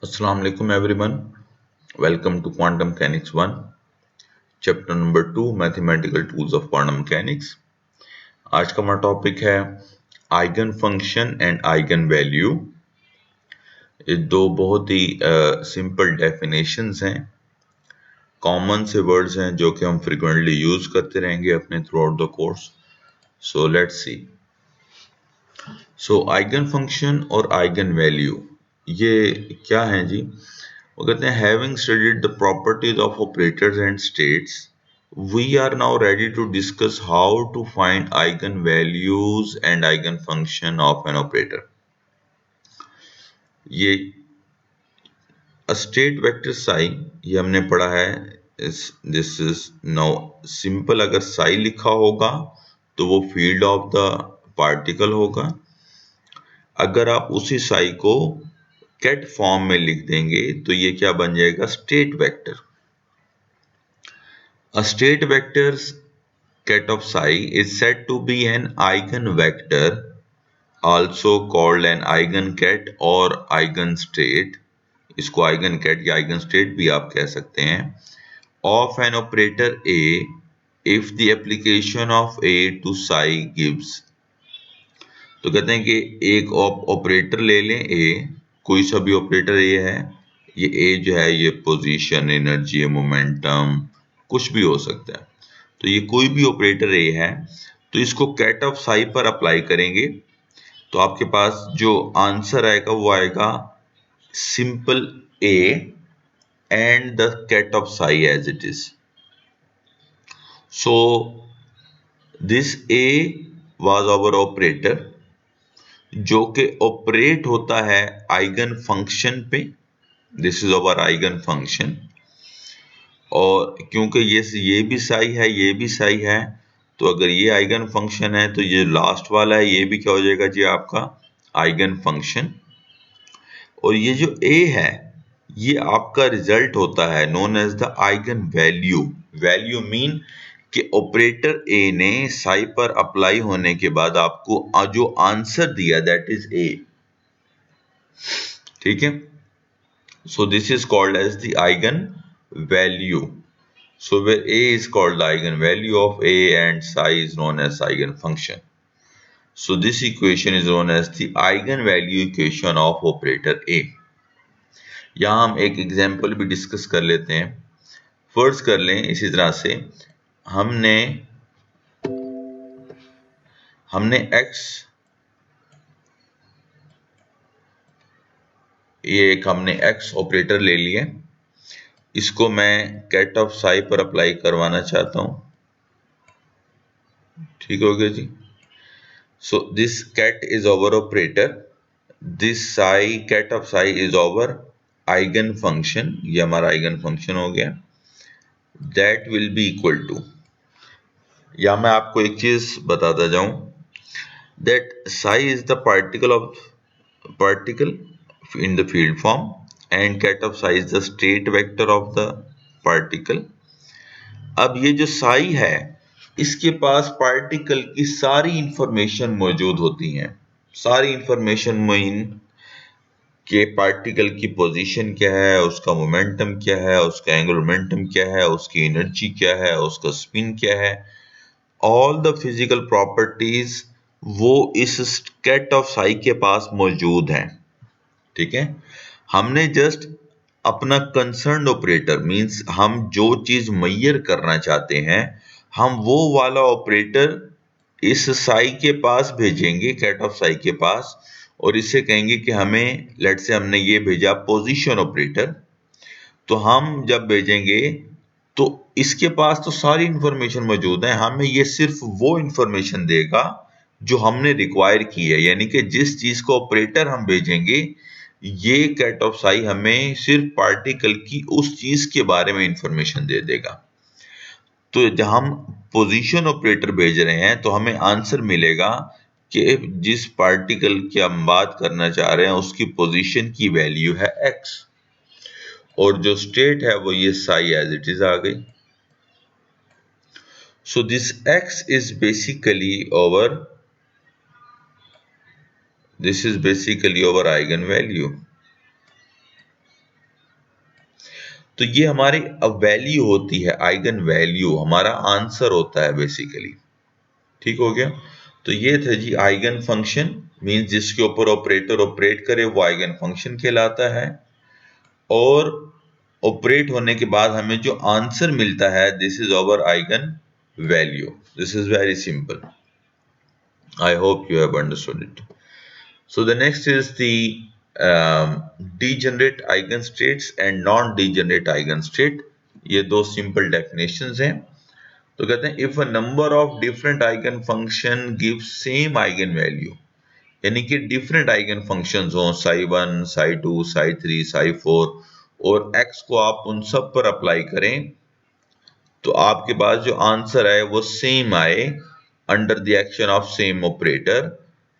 Assalamu alaikum everyone. Welcome to Quantum Mechanics 1, Chapter number 2, Mathematical Tools of Quantum Mechanics. आज का हमारा topic है eigen function and eigen value. ये दो बहुत ही सिंपल डेफिनेशंस हैं, कॉमन से वर्ड्स हैं जो कि हम फ्रिक्वेंटली यूज करते रहेंगे अपने throughout the course. So let's see. So eigen function और आइगन वैल्यू ये क्या है जी? वो कहते हैं having studied the properties of operators and states we are now ready to discuss how to find eigen values and eigen function of an operator. ये state vector Sai ये हमने पढ़ा है। दिस इज नाउ सिंपल, अगर साई लिखा होगा तो वो फील्ड ऑफ द पार्टिकल होगा। अगर आप उसी साई को कैट फॉर्म में लिख देंगे तो ये क्या बन जाएगा? State vector. A state vector's ket of psi is said to be an eigenvector, also called an eigenket or eigenstate. इसको eigenket या eigenstate भी आप कह सकते हैं। Of an operator A if the application of A to psi gives. तो कहते हैं कि एक ऑपरेटर ले लें A, कोई सा भी ऑपरेटर A है। ये A जो है ये पोजीशन, एनर्जी, मोमेंटम कुछ भी हो सकता है। तो ये कोई भी ऑपरेटर ए है, तो इसको कैट ऑफ साई पर अप्लाई करेंगे तो आपके पास जो आंसर आएगा वो आएगा simple A and the ket of psi as it is. So this A was our operator जो कि ऑपरेट होता है आइगन फंक्शन पे। This is our eigen function. और क्योंकि ये भी साई है, ये भी साई है, तो अगर ये आइगन फंक्शन है तो ये लास्ट वाला है, ये भी क्या हो जाएगा जी? आपका आइगन फंक्शन। और ये जो ए है ये आपका रिजल्ट होता है known as the eigen value. Value mean कि ऑपरेटर ए ने साई पर अप्लाई होने के बाद आपको जो आंसर दिया दैट इज ए। ठीक है, so this is called as the eigen value. So where A is called the eigenvalue of A and psi is known as eigenfunction. So this equation is known as the eigenvalue equation of operator A. यहाँ हम एक example भी discuss कर लेते हैं। फर्ज कर लें इसी तरह से हमने x ये एक हमने x ऑपरेटर ले लिया, इसको मैं कैट ऑफ साई पर अप्लाई करवाना चाहता हूं। ठीक हो गया जी। So this cat is over operator, this psi cat of psi is over eigen function, ये हमारा आइगन फंक्शन हो गया। That will be equal to, या मैं आपको एक चीज बताता जाऊं, that psi is the particle in the field form and cat of psi is the state vector of the particle. अब ये जो साई है इसके पास पार्टिकल की सारी इंफॉर्मेशन मौजूद होती हैं। सारी इंफॉर्मेशन मीन के पार्टिकल की पोजीशन क्या है, उसका मोमेंटम क्या है, उसका एंगुलर मोमेंटम क्या है, उसकी एनर्जी क्या है, उसका स्पिन क्या है, ऑल द फिजिकल प्रॉपर्टीज वो इस कैट ऑफ साई के पास मौजूद हैं। ठीक है, हमने जस्ट अपना कंसर्न ऑपरेटर मींस हम जो चीज मैयर करना चाहते हैं हम वो वाला ऑपरेटर इस साई के पास भेजेंगे, कैट ऑफ साई के पास, और इसे कहेंगे कि हमें लेट से हमने ये भेजा पोजीशन ऑपरेटर, तो हम जब भेजेंगे तो इसके पास तो सारी इंफॉर्मेशन मौजूद है, हमें ये सिर्फ वो इंफॉर्मेशन देगा जो हमने रिक्वायर की है। यानी कि जिस चीज को ऑपरेटर हम भेजेंगे ये कैट ऑफ साई हमें सिर्फ पार्टिकल की उस चीज के बारे में इंफॉर्मेशन दे देगा। तो जब हम पोजीशन ऑपरेटर भेज रहे हैं तो हमें आंसर मिलेगा कि जिस पार्टिकल की हम बात करना चाह रहे हैं उसकी पोजीशन की वैल्यू है x, और जो स्टेट है वो ये साई एज इट इज आ गई। So this x is basically over eigen value. तो ये हमारी वैल्यू होती है, आइगन वैल्यू हमारा आंसर होता है बेसिकली। ठीक हो गया। तो ये थे जी आइगन फंक्शन, मीन्स जिसके ऊपर ऑपरेटर ऑपरेट करे वो आइगन फंक्शन कहलाता है, और ऑपरेट होने के बाद हमें जो आंसर मिलता है this is our eigen value. This is very simple. I hope you have understood it. So the next is the degenerate eigenstates and non-degenerate eigenstate। ये दो सिंपल डेफिनेशंस हैं। तो कहते हैं if a number of different eigen function gives same eigen value, यानी कि different eigen functions हों psi1 psi2 psi3 psi4 और x को आप उन सब पर अप्लाई करें तो आपके पास जो आंसर आए वो सेम आए under the action of same operator.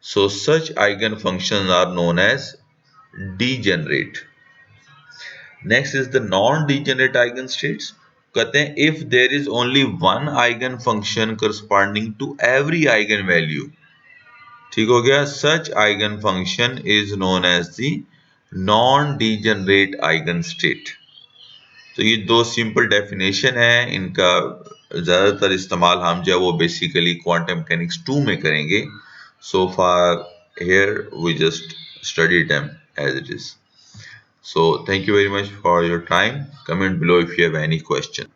So such eigen functions are known as degenerate. Next is the non degenerate eigen states. कहते हैं if there is only one eigen function corresponding to every eigen value, ठीक हो गया, such eigen function is known as the non degenerate eigen state. तो ये दो simple definition है, इनका ज़्यादातर इस्तेमाल हम जो है वो बेसिकली क्वांटम मैकेनिक्स 2 में करेंगे। सो फार here we just studied them as it is. So thank you very much for your time. Comment below if you have any question.